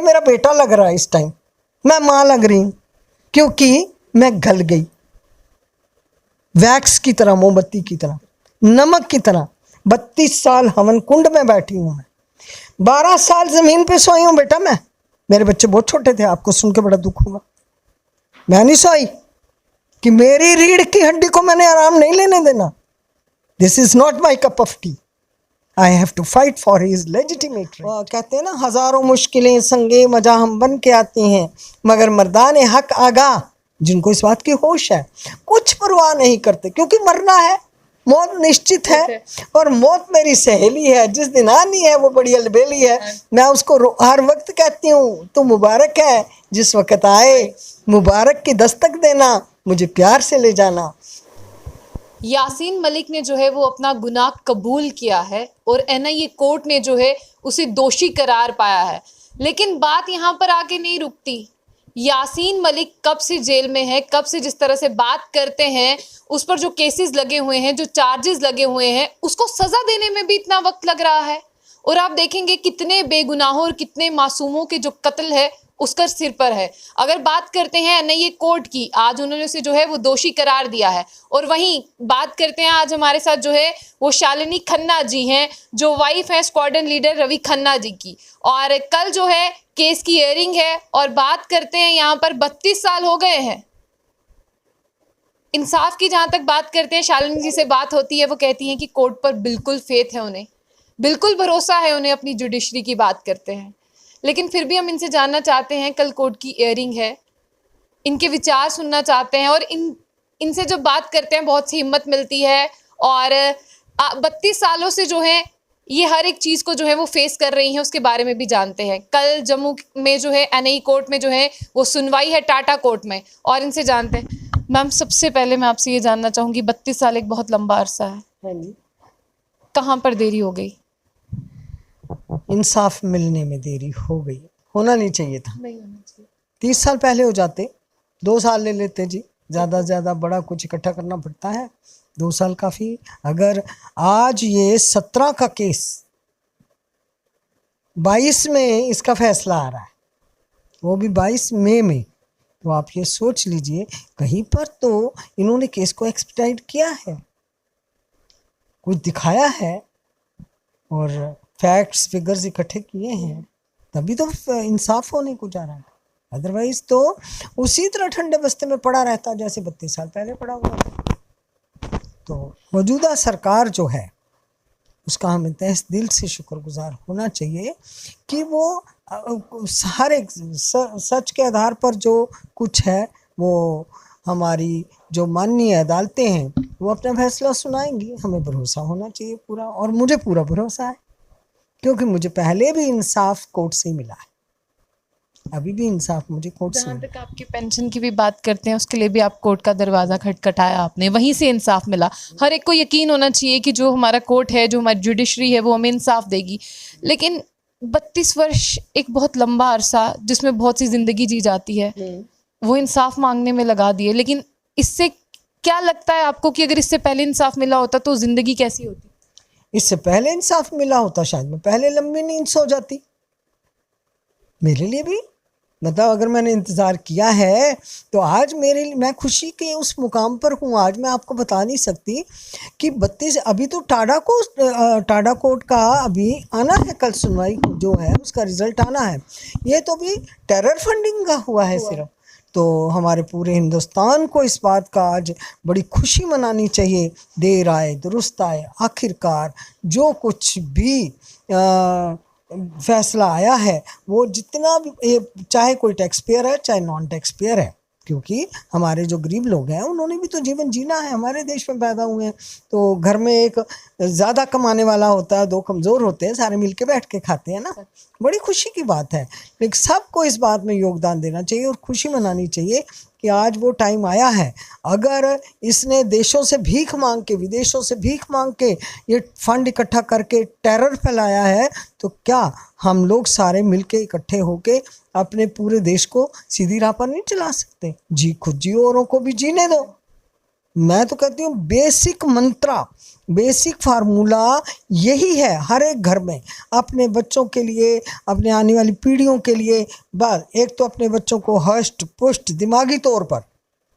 ये मेरा बेटा लग रहा है इस टाइम, मैं माँ लग रही हूँ, क्योंकि मैं गल गई वैक्स की तरह, मोमबत्ती की तरह, नमक की तरह। 32 साल हवन कुंड में बैठी हूँ मैं, 12 साल जमीन पे सोई हूँ बेटा मैं। मेरे बच्चे बहुत छोटे थे, आपको सुन के बड़ा दुख हुआ। मैं नहीं सोई कि मेरी रीढ़ की हड्डी को मैंने आराम नहीं लेने देना। This is not my cup of tea, I have to fight for his legitimate. कहते हैं ना, हजारों मुश्किलें संगे मजा हम बन के आती हैं, मगर मर्दाने हक आगा जिनको इस बात की होश है कुछ परवाह नहीं करते, क्योंकि मरना है, मौत निश्चित है। और मौत मेरी सहेली है, जिस दिन आनी है वो बड़ी अलबेली है। मैं उसको हर वक्त कहती हूँ तू मुबारक है, जिस वक्त आए मुबारक की दस्तक देना, मुझे प्यार से ले जाना। यासीन मलिक ने जो है वो अपना गुनाह कबूल किया है और एनआईए कोर्ट ने जो है उसे दोषी करार पाया है। लेकिन बात यहाँ पर आके नहीं रुकती। यासीन मलिक कब से जेल में है, कब से जिस तरह से बात करते हैं, उस पर जो केसेस लगे हुए हैं, जो चार्जेस लगे हुए हैं, उसको सजा देने में भी इतना वक्त लग रहा है। और आप देखेंगे कितने बेगुनाहों और कितने मासूमों के जो कत्ल है उसका सिर पर है। अगर बात करते हैं एनआईए कोर्ट की, आज उन्होंने उसे जो है वो दोषी करार दिया है। और वहीं बात करते हैं, आज हमारे साथ जो है वो शालिनी खन्ना जी हैं, जो वाइफ है स्क्वाड्रन लीडर रवि खन्ना जी की। और कल जो है केस की हियरिंग है और बात करते हैं, यहाँ पर 32 साल हो गए हैं। इंसाफ की जहां तक बात करते हैं, शालिनी जी से बात होती है, वो कहती हैं कि कोर्ट पर बिल्कुल फेथ है उन्हें, बिल्कुल भरोसा है उन्हें, अपनी जुडिशरी की बात करते हैं। लेकिन फिर भी हम इनसे जानना चाहते हैं, कल कोर्ट की हियरिंग है, इनके विचार सुनना चाहते हैं। और इनसे जब बात करते हैं बहुत सी हिम्मत मिलती है। और 32 सालों से जो है ये हर एक चीज़ को जो है वो फेस कर रही हैं, उसके बारे में भी जानते हैं। कल जम्मू में जो है एनआईए कोर्ट में जो है वो सुनवाई है टाटा कोर्ट में, और इनसे जानते हैं। मैम, सबसे पहले मैं आपसे ये जानना चाहूँगी, 32 साल एक बहुत लंबा अरसा है, हाँ जी। कहाँ पर देरी हो गई? इंसाफ मिलने में देरी हो गई, होना नहीं चाहिए था। नहीं होना चाहिए। 30 साल पहले हो जाते, 2 साल ले लेते जी, ज़्यादा से ज़्यादा बड़ा कुछ इकट्ठा करना पड़ता है, 2 साल काफ़ी। अगर आज ये 17 का केस 22 में इसका फैसला आ रहा है, वो भी 22 मई में, तो आप ये सोच लीजिए कहीं पर तो इन्होंने केस को एक्सपेडाइट किया है, कुछ दिखाया है और फैक्ट्स फिगर्स इकट्ठे किए हैं, तभी तो इंसाफ होने को जा रहा है। अदरवाइज तो उसी तरह ठंडे बस्ते में पड़ा रहता जैसे 32 साल पहले पड़ा हुआ था। तो मौजूदा सरकार जो है उसका हमें तहे दिल से शुक्रगुजार होना चाहिए कि वो हर एक सच के आधार पर जो कुछ है वो हमारी जो माननीय अदालतें हैं वो अपना फैसला सुनाएंगी। हमें भरोसा होना चाहिए पूरा, और मुझे पूरा भरोसा है, क्योंकि मुझे पहले भी इंसाफ कोर्ट से ही मिला है, अभी भी इंसाफ मुझे कोर्ट से जहाँ मिला। तक आपकी पेंशन की भी बात करते हैं, उसके लिए भी आप कोर्ट का दरवाज़ा खटखटाया आपने, वहीं से इंसाफ मिला। हर एक को यकीन होना चाहिए कि जो हमारा कोर्ट है, जो हमारी जुडिशरी है, वो हमें इंसाफ देगी। लेकिन 32 वर्ष एक बहुत लंबा अरसा, जिसमें बहुत सी ज़िंदगी जी जाती है, वो इंसाफ मांगने में लगा दिए। लेकिन इससे क्या लगता है आपको कि अगर इससे पहले इंसाफ मिला होता तो ज़िंदगी कैसी होती? इससे पहले इंसाफ मिला होता शायद मैं पहले लंबी नींद सो जाती। मेरे लिए भी मतलब अगर मैंने इंतज़ार किया है तो आज मेरे लिए, मैं खुशी के उस मुकाम पर हूँ। आज मैं आपको बता नहीं सकती कि 32, अभी तो टाडा कोर्ट का अभी आना है, कल सुनवाई जो है उसका रिज़ल्ट आना है। ये तो भी टेरर फंडिंग का हुआ है सिर्फ। तो हमारे पूरे हिंदुस्तान को इस बात का आज बड़ी खुशी मनानी चाहिए। देर आए दुरुस्त आए, आखिरकार जो कुछ भी फैसला आया है वो जितना भी, चाहे कोई टैक्स पेयर है चाहे नॉन टैक्स पेयर है, क्योंकि हमारे जो गरीब लोग हैं उन्होंने भी तो जीवन जीना है, हमारे देश में पैदा हुए हैं। तो घर में एक ज़्यादा कमाने वाला होता है, 2 कमज़ोर होते हैं, सारे मिलके बैठ के खाते हैं ना, बड़ी खुशी की बात है। लेकिन सबको इस बात में योगदान देना चाहिए और खुशी मनानी चाहिए कि आज वो टाइम आया है। अगर इसने देशों से भीख मांग के, विदेशों से भीख मांग के ये फंड इकट्ठा करके टेरर फैलाया है, तो क्या हम लोग सारे मिलके इकट्ठे होके अपने पूरे देश को सीधी राह पर नहीं चला सकते? जी खुद जियो, औरों को भी जीने दो। मैं तो कहती हूँ बेसिक मंत्रा, बेसिक फार्मूला यही है हर एक घर में, अपने बच्चों के लिए, अपने आने वाली पीढ़ियों के लिए। बस एक तो अपने बच्चों को हष्ट पुष्ट दिमागी तौर पर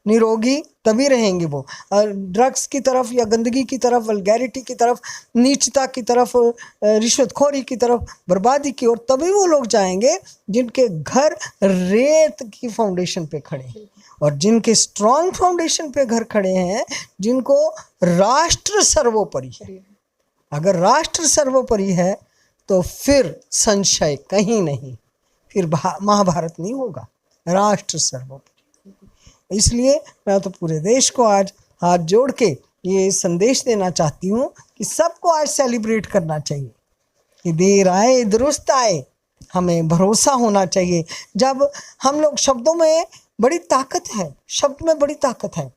निरोगी तभी रहेंगे वो, और ड्रग्स की तरफ या गंदगी की तरफ, वल्गैरिटी की तरफ, नीचता की तरफ, रिश्वतखोरी की तरफ, बर्बादी की ओर तभी वो लोग जाएंगे जिनके घर रेत की फाउंडेशन पे खड़े हैं, और जिनके स्ट्रॉन्ग फाउंडेशन पे घर खड़े हैं, जिनको राष्ट्र सर्वोपरि है। अगर राष्ट्र सर्वोपरि है तो फिर संशय कहीं नहीं, फिर महाभारत नहीं होगा, राष्ट्र सर्वोपरि। इसलिए मैं तो पूरे देश को आज हाथ जोड़ के ये संदेश देना चाहती हूँ कि सबको आज सेलिब्रेट करना चाहिए कि देर आए दुरुस्त आए। हमें भरोसा होना चाहिए। जब हम लोग, शब्दों में बड़ी ताकत है, शब्द में बड़ी ताकत है।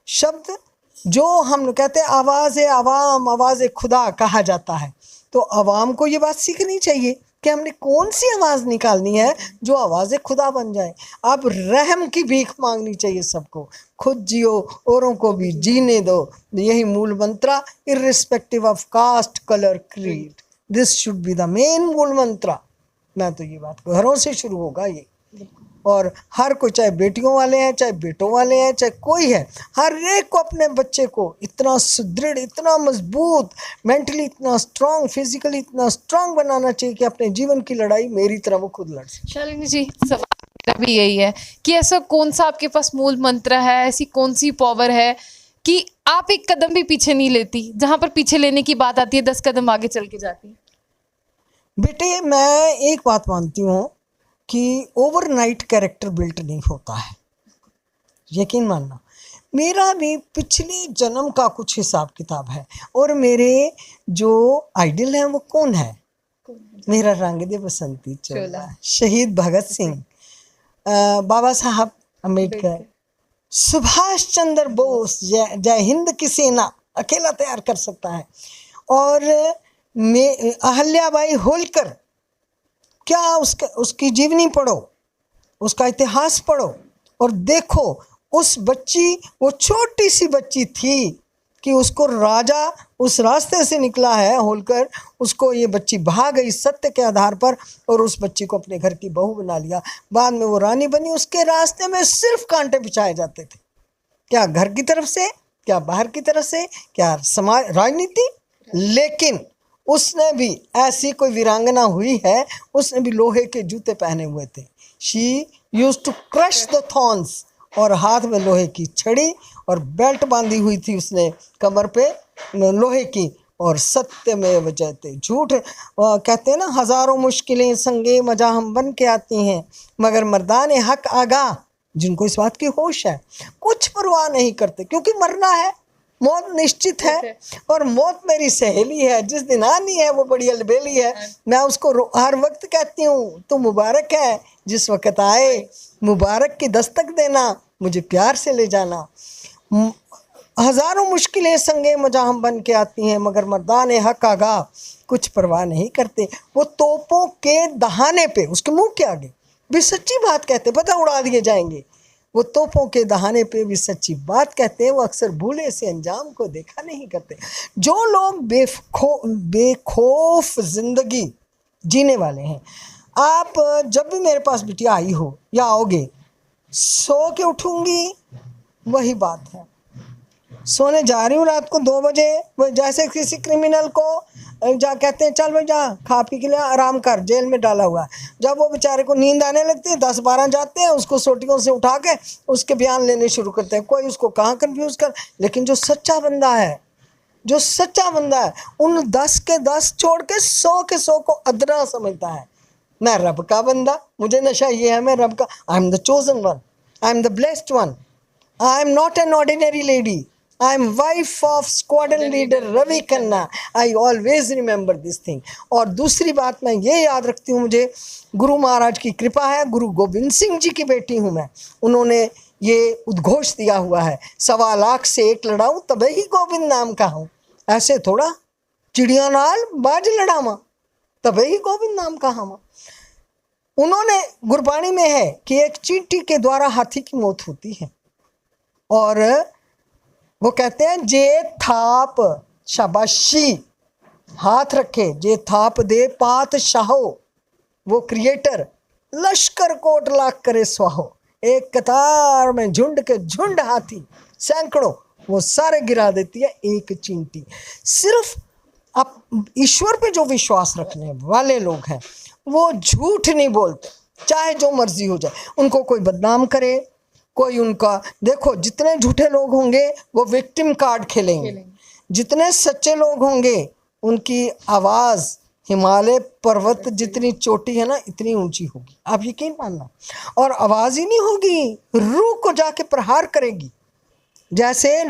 शब्द जो हम लोग कहते हैं आवाज़ आवाम, आवाज़ खुदा कहा जाता है, तो आवाम को ये बात सीखनी चाहिए कि हमने कौन सी आवाज़ निकालनी है जो आवाज़ खुदा बन जाए। अब रहम की भीख मांगनी चाहिए सबको, खुद जियो औरों को भी जीने दो, यही मूल मंत्रा, irrespective of caste colour creed, this should be the main मूल मंत्रा। मैं तो ये बात, घरों से शुरू होगा ये, और हर कोई, चाहे बेटियों वाले हैं, चाहे बेटों वाले हैं, चाहे कोई है, हर एक को अपने बच्चे को इतना सुदृढ़, इतना मजबूत, मेंटली इतना स्ट्रांग, फिजिकली इतना स्ट्रांग बनाना चाहिए कि अपने जीवन की लड़ाई मेरी तरह वो खुद लड़ सके। शालिनी जी, सवाल मेरा भी यही है कि ऐसा कौन सा आपके पास मूल मंत्र है, ऐसी कौन सी पावर है कि आप एक कदम भी पीछे नहीं लेती, जहां पर पीछे लेने की बात आती है 10 कदम आगे चल के जाती है? बेटे, मैं एक बात मानती हूँ कि ओवरनाइट कैरेक्टर बिल्ट नहीं होता है, यकीन मानना। मेरा भी पिछले जन्म का कुछ हिसाब किताब है, और मेरे जो आइडल हैं वो कौन है? मेरा रंग दे बसंती चोला, शहीद भगत सिंह, बाबा साहब अम्बेडकर, सुभाष चंद्र बोस, जय हिंद की सेना अकेला तैयार कर सकता है, और अहल्याबाई होलकर, क्या उसकी जीवनी पढ़ो, उसका इतिहास पढ़ो, और देखो उस बच्ची, वो छोटी सी बच्ची थी कि उसको राजा उस रास्ते से निकला है होलकर, उसको ये बच्ची भाग गई सत्य के आधार पर, और उस बच्ची को अपने घर की बहू बना लिया। बाद में वो रानी बनी। उसके रास्ते में सिर्फ कांटे बिछाए जाते थे, क्या घर की तरफ से, क्या बाहर की तरफ से, क्या समाज राजनीति, लेकिन उसने भी, ऐसी कोई वीरांगना हुई है, उसने भी लोहे के जूते पहने हुए थे। She used to crush the thorns, और हाथ में लोहे की छड़ी, और बेल्ट बांधी हुई थी उसने कमर पे लोहे की, और सत्य में जयते, झूठ कहते हैं ना, हजारों मुश्किलें संगे मजा हम बन के आती हैं, मगर मर्दान हक आगा, जिनको इस बात की होश है, कुछ परवाह नहीं करते, क्योंकि मरना है, मौत निश्चित है, और मौत मेरी सहेली है, जिस दिन आनी है वो बड़ी अलबेली है। मैं उसको हर वक्त कहती हूँ, तू मुबारक है जिस वक्त आए, मुबारक की दस्तक देना, मुझे प्यार से ले जाना। हजारों मुश्किलें संगे मजा हम बन के आती हैं, मगर मर्दान हक आगा कुछ परवाह नहीं करते। वो तोपों के दहाने पे, उसके मुंह के आगे भी सच्ची बात कहते, पता उड़ा दिए जाएंगे। वो तोपों के दहाने पे भी सच्ची बात कहते हैं, वो अक्सर भूले से अंजाम को देखा नहीं करते। जो लोग बेखौफ जिंदगी जीने वाले हैं, आप जब भी मेरे पास बिटिया आई हो या आओगे, सो के उठूंगी, वही बात है। सोने जा रही हूँ रात को 2 बजे, वो जैसे किसी क्रिमिनल को जा कहते हैं चल भाई जा खा पी के लिए आराम कर, जेल में डाला हुआ है। जब वो बेचारे को नींद आने लगती है, 10-12 जाते हैं, उसको सोटियों से उठा के उसके बयान लेने शुरू करते हैं। कोई उसको कहाँ कंफ्यूज कर, लेकिन जो सच्चा बंदा है, जो सच्चा बंदा है, उन 10 के 10 छोड़ के 100 के 100 को अदना समझता है। मैं रब का बंदा, मुझे नशा ये है, मैं रब का, I am the chosen one, I am the blessed one, I am not an ordinary lady, I am wife of squadron leader Ravi Khanna. I always remember this thing। और दूसरी बात मैं ये याद रखती हूँ, मुझे गुरु महाराज की कृपा है, गुरु गोविंद सिंह जी की बेटी हूँ मैं। उन्होंने ये उद्घोष दिया हुआ है, 1.25 लाख से एक लड़ाऊँ तबे ही गोविंद नाम का हूँ। ऐसे थोड़ा चिड़िया नाल बाज लड़ावा तबे ही गोविंद नाम का हम। उन्होंने गुरबाणी में है कि एक चींटी के द्वारा हाथी की मौत होती है, और वो कहते हैं जे थाप, शाबाशी, हाथ रखे, जे थाप दे पात शाहो, वो क्रिएटर, लश्कर कोट लाख करे स्वाहो, एक कतार में झुंड के झुंड हाथी सैकड़ों, वो सारे गिरा देती है एक चींटी। सिर्फ अब ईश्वर पे जो विश्वास रखने वाले लोग हैं वो झूठ नहीं बोलते, चाहे जो मर्जी हो जाए। उनको कोई बदनाम करे, कोई उनका, देखो जितने झूठे लोग होंगे वो विक्टिम कार्ड खेलेंगे, जितने सच्चे लोग होंगे उनकी आवाज़ हिमालय पर्वत जितनी चोटी है ना इतनी ऊंची होगी, आप यकीन मानना। और आवाज़ ही नहीं होगी, रूह को जाके प्रहार करेगी। जैसे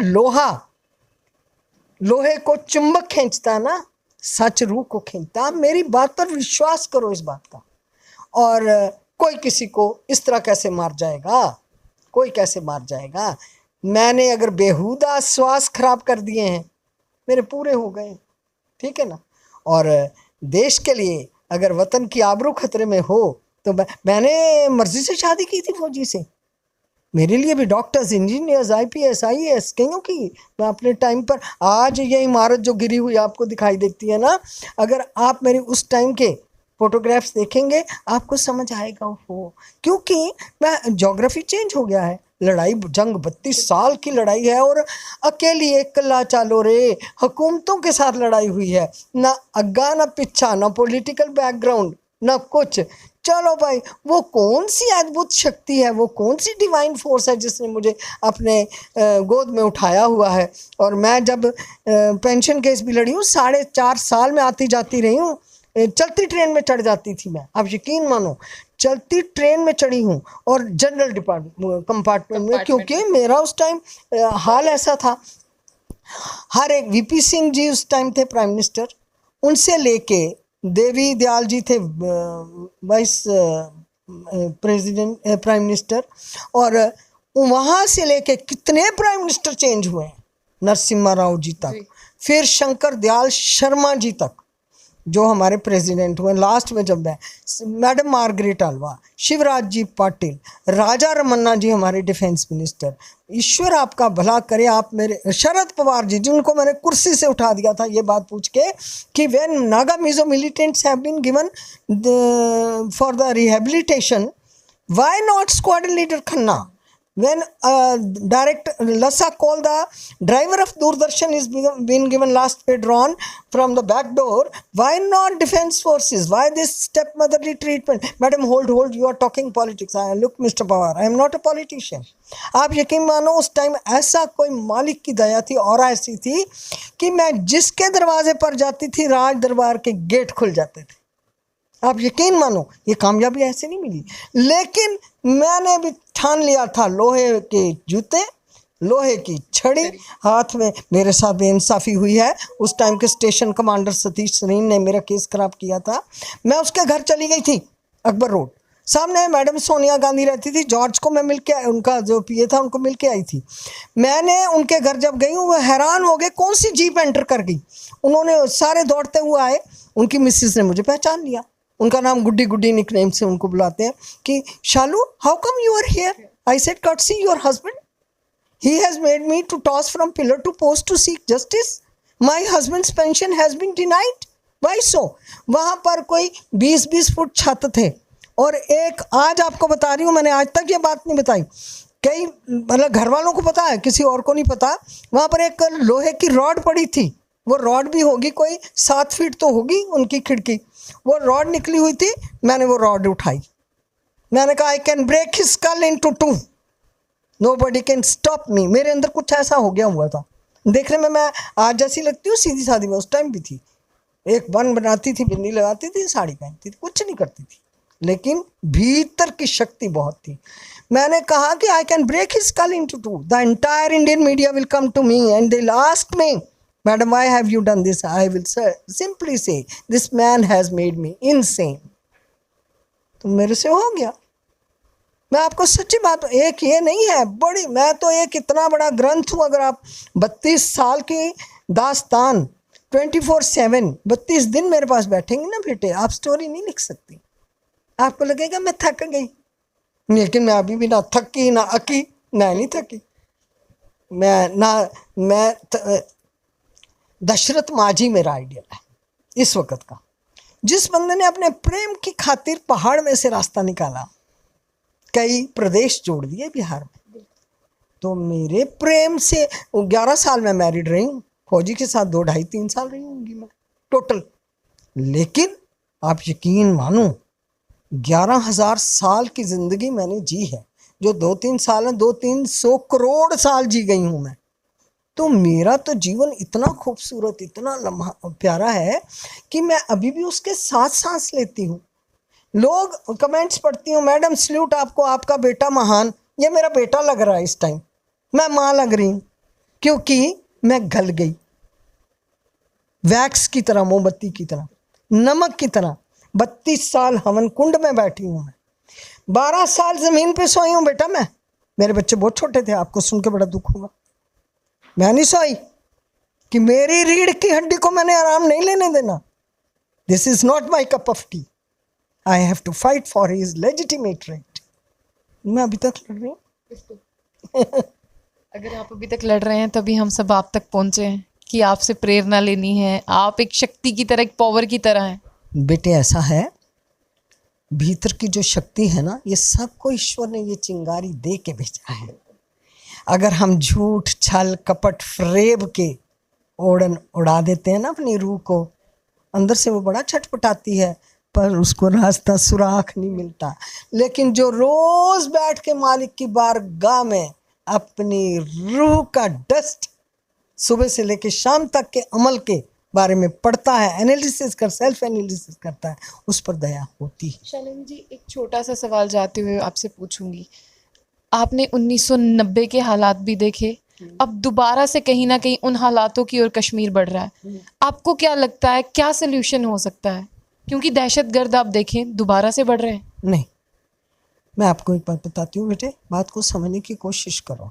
लोहे को चुंबक खींचता है ना, सच रूह को खींचता। आप मेरी बात पर विश्वास करो इस बात का। और कोई किसी को इस तरह कैसे मार जाएगा, कोई कैसे मार जाएगा। मैंने अगर बेहुदा श्वास खराब कर दिए हैं, मेरे पूरे हो गए, ठीक है ना। और देश के लिए अगर वतन की आबरू खतरे में हो तो मैंने मर्जी से शादी की थी फौजी से। मेरे लिए भी डॉक्टर्स, इंजीनियर्स, IPS, IAS कईयों की मैं अपने टाइम पर, आज ये इमारत जो गिरी हुई आपको दिखाई देती है ना, अगर आप मेरी उस टाइम के फोटोग्राफ्स देखेंगे आपको समझ आएगा वो, क्योंकि मैं ज्योग्राफी चेंज हो गया है। लड़ाई जंग 32 साल की लड़ाई है और अकेली एक कल्ला चालो रे, हुकूमतों के साथ लड़ाई हुई है, ना अग्गा ना पिछा, ना पॉलिटिकल बैकग्राउंड, ना कुछ। चलो भाई, वो कौन सी अद्भुत शक्ति है, वो कौन सी डिवाइन फोर्स है जिसने मुझे अपने गोद में उठाया हुआ है। और मैं जब पेंशन केस भी लड़ी हूँ, 4.5 साल में आती जाती रही हूँ, चलती ट्रेन में चढ़ जाती थी मैं, आप यकीन मानो, चलती ट्रेन में चढ़ी हूँ और जनरल कंपार्टमेंट में, क्योंकि मेरा उस टाइम हाल ऐसा था। हर एक, VP सिंह जी उस टाइम थे प्राइम मिनिस्टर, उनसे लेके देवी दयाल जी थे वाइस प्रेसिडेंट प्राइम मिनिस्टर, और वहाँ से लेके कितने प्राइम मिनिस्टर चेंज हुए हैं, नरसिम्हा राव जी तक, फिर शंकर दयाल शर्मा जी तक जो हमारे प्रेसिडेंट हुए लास्ट में, जब मैं, madam Margaret Alva, Shivraj ji Patil, Raja Ramanna जी हमारे डिफेंस मिनिस्टर। ईश्वर आपका भला करे। आप मेरे शरद पवार जी, जिनको मैंने कुर्सी से उठा दिया था ये बात पूछ के कि when Naga Mizo militants have been given for the rehabilitation, why not squadron leader Khanna? When director Lassa called the driver of Doordarshan is been given last padron from the back door, why not defense forces? Why this stepmotherly treatment? Madam, hold, you are talking politics. Look Mr. Pawar, I am not a politician. आप यकीन मानो उस time ऐसा कोई मालिक की दया थी और ऐसी थी कि मैं जिसके दरवाजे पर जाती थी राज दरबार के गेट खुल जाते थे। आप यकीन मानो, ये कामयाबी ऐसे नहीं मिली, लेकिन मैंने भी ठान लिया था, लोहे के जूते, लोहे की छड़ी हाथ में। मेरे साथ बेइंसाफ़ी हुई है, उस टाइम के स्टेशन कमांडर सतीश सरीन ने मेरा केस खराब किया था। मैं उसके घर चली गई थी, अकबर रोड, सामने मैडम सोनिया गांधी रहती थी, जॉर्ज को मैं मिल के, उनका जो PA था उनको मिल के आई थी। मैंने उनके घर जब गई हूँ वो हैरान हो गए, कौन सी जीप एंटर कर गई। उन्होंने सारे दौड़ते हुए आए, उनकी मिसिस ने मुझे पहचान लिया, उनका नाम गुड्डी निकनेम से उनको बुलाते हैं, कि Shalu how come you are here? I said courtesy your husband, he has made me to toss from pillar to post to seek justice, my husband's pension has been denied, why so? वहाँ पर कोई 20-20 foot छत थे, और एक, आज आपको बता रही हूँ, मैंने आज तक ये बात नहीं बताई, कई मतलब घर वालों को पता है, किसी और को नहीं पता, वहाँ पर एक लोहे की रॉड पड़ी थी, वो रॉड भी होगी कोई 7 फीट तो होगी उनकी खिड़की, वो रॉड निकली हुई थी, मैंने वो रॉड उठाई, मैंने कहा I can break his skull into 2, nobody can stop me. मेरे अंदर कुछ ऐसा हो गया हुआ था। देखने में मैं आज जैसी लगती हूँ, सीधी सादी में उस टाइम भी थी, एक बन बनाती थी, बिंदी लगाती थी, साड़ी पहनती थी, कुछ नहीं करती थी, लेकिन भीतर की शक्ति बहुत थी। मैंने कहा कि I can break his skull into 2, the entire Indian media will come to me and they will ask me, Madam, why have you done this? I will simply say, this man has made me insane. तो मेरे से हो गया। मैं आपको सच्ची बात, एक ये नहीं है बड़ी, मैं तो एक इतना बड़ा ग्रंथ हूँ। अगर आप 32 साल की दास्तान 24/7 32 दिन मेरे पास बैठेंगे ना बेटे, आप स्टोरी नहीं लिख सकती। आपको लगेगा मैं थक गई, लेकिन मैं अभी भी ना थकी ना अकी, ना नहीं थकी। दशरथ माझी मेरा आइडियल है इस वक्त का। जिस बंदे ने अपने प्रेम की खातिर पहाड़ में से रास्ता निकाला, कई प्रदेश जोड़ दिए बिहार में, तो मेरे प्रेम से 11 साल मैं मैरिड रही हूँ, फौजी के साथ 2 ढाई 3 साल रही होंगी मैं टोटल। लेकिन आप यकीन मानो 11,000 साल की ज़िंदगी मैंने जी है, जो 2-3 साल है 200-300 करोड़ साल जी गई हूँ मैं। तो मेरा तो जीवन इतना खूबसूरत, इतना लम्हा प्यारा है कि मैं अभी भी उसके साथ सांस लेती हूँ। लोग कमेंट्स पढ़ती हूँ, मैडम सल्यूट आपको, आपका बेटा महान। ये मेरा बेटा लग रहा है इस टाइम, मैं माँ लग रही हूँ, क्योंकि मैं गल गई वैक्स की तरह, मोमबत्ती की तरह, नमक की तरह। 32 साल हवन कुंड में बैठी हूँ मैं, 12 साल ज़मीन पे सोई हूँ बेटा मैं। मेरे बच्चे बहुत छोटे थे, आपको सुन के बड़ा दुख होगा। मैं नहीं सोई कि मेरी रीढ़ की हड्डी को मैंने आराम नहीं लेने देना। This is not my cup of tea, I have to fight for his legitimate right. मैं अभी तक लड़ रही हूँ। अगर आप अभी तक लड़ रहे हैं तभी हम सब आप तक पहुंचे हैं कि आपसे प्रेरणा लेनी है। आप एक शक्ति की तरह, एक पावर की तरह हैं। बेटे ऐसा है, भीतर की जो शक्ति है ना, ये सबको ईश्वर ने ये चिंगारी दे के भेजा है। अगर हम झूठ, छल, कपट, फरेब के ओढ़न उड़ा देते हैं ना अपनी रूह को, अंदर से वो बड़ा छटपटाती है, पर उसको रास्ता सुराख नहीं मिलता। लेकिन जो रोज बैठ के मालिक की बारगाह में अपनी रूह का डस्ट सुबह से लेके शाम तक के अमल के बारे में पढ़ता है, एनालिसिस कर, सेल्फ एनालिसिस करता है, उस पर दया होती है। शालिनी जी, एक छोटा सा सवाल जाते हुए आपसे पूछूंगी। आपने 1990 के हालात भी देखे, अब दोबारा से कहीं ना कहीं उन हालातों की ओर कश्मीर बढ़ रहा है। आपको क्या लगता है, क्या सल्यूशन हो सकता है? क्योंकि दहशतगर्द आप देखें दोबारा से बढ़ रहे हैं। नहीं, मैं आपको एक बात बताती हूँ बेटे, बात को समझने की कोशिश करो।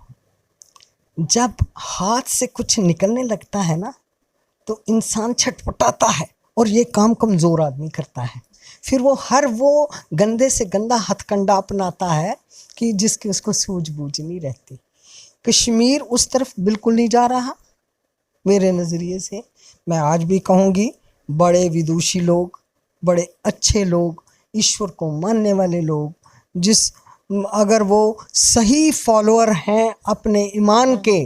जब हाथ से कुछ निकलने लगता है ना, तो इंसान छटपटाता है, और ये काम कमज़ोर आदमी करता है। फिर वो गंदे से गंदा हथकंडा अपनाता है कि जिसकी उसको सूझबूझ नहीं रहती। कश्मीर उस तरफ बिल्कुल नहीं जा रहा मेरे नज़रिए से। मैं आज भी कहूँगी, बड़े विदुषी लोग, बड़े अच्छे लोग, ईश्वर को मानने वाले लोग, अगर वो सही फॉलोअर हैं अपने ईमान के,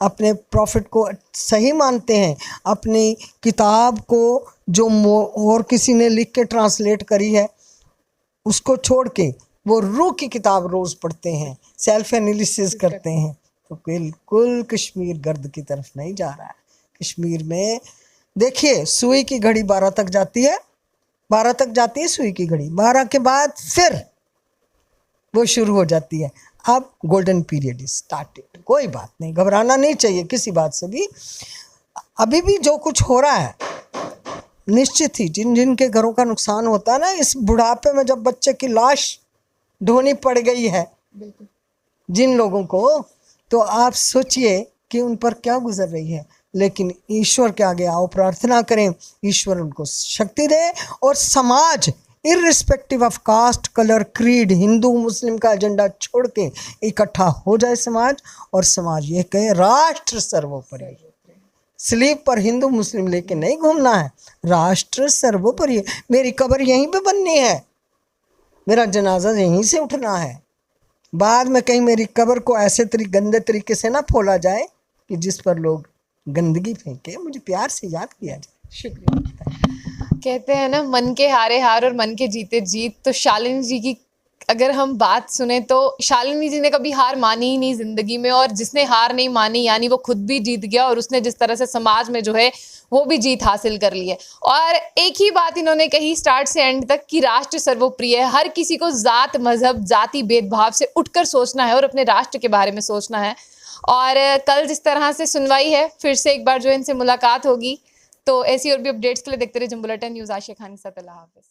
अपने प्रॉफिट को सही मानते हैं, अपनी किताब को जो और किसी ने लिख के ट्रांसलेट करी है उसको छोड़ के वो रूह की किताब रोज़ पढ़ते हैं, सेल्फ एनालिसिस करते हैं, तो बिल्कुल कश्मीर गर्द की तरफ नहीं जा रहा है। कश्मीर में देखिए, सुई की घड़ी 12 तक जाती है, 12 तक जाती है सुई की घड़ी, 12 के बाद फिर वो शुरू हो जाती है। अब गोल्डन पीरियड इज स्टार्टेड। कोई बात नहीं, घबराना नहीं चाहिए किसी बात से भी। अभी भी जो कुछ हो रहा है निश्चित ही जिन जिन के घरों का नुकसान होता है ना, इस बुढ़ापे में जब बच्चे की लाश ढोनी पड़ गई है जिन लोगों को, तो आप सोचिए कि उन पर क्या गुजर रही है। लेकिन ईश्वर के आगे आओ, प्रार्थना करें, ईश्वर उनको शक्ति दे, और समाज irrespective of caste, colour, creed, Hindu Muslim का एजेंडा छोड़ के इकट्ठा हो जाए समाज, और समाज ये कहे राष्ट्र सर्वोपरि। स्लीप पर हिंदू मुस्लिम लेके नहीं घूमना है, राष्ट्र सर्वोपरि। मेरी कब्र यहीं पे बननी है, मेरा जनाजा यहीं से उठना है। बाद में कहीं मेरी कब्र को ऐसे गंदे तरीके से ना फोला जाए कि जिस पर लोग गंदगी फेंके, मुझे प्यार से याद किया जाए। शुक्रिया। कहते हैं ना, मन के हारे हार और मन के जीते जीत। तो शालिनी जी की अगर हम बात सुने तो शालिनी जी ने कभी हार मानी ही नहीं जिंदगी में, और जिसने हार नहीं मानी यानी वो खुद भी जीत गया, और उसने जिस तरह से समाज में जो है वो भी जीत हासिल कर ली है। और एक ही बात इन्होंने कही स्टार्ट से एंड तक कि राष्ट्र सर्वोप्रिय है। हर किसी को जात, मजहब, जाति भेदभाव से उठकर सोचना है और अपने राष्ट्र के बारे में सोचना है। और कल जिस तरह से सुनवाई है, फिर से एक बार जो इनसे मुलाकात होगी। तो ऐसी और भी अपडेट्स के लिए देखते रहिए जंग बुलेटिन न्यूज़। आशिया खान के साथ, अल्लाह हाफिज़।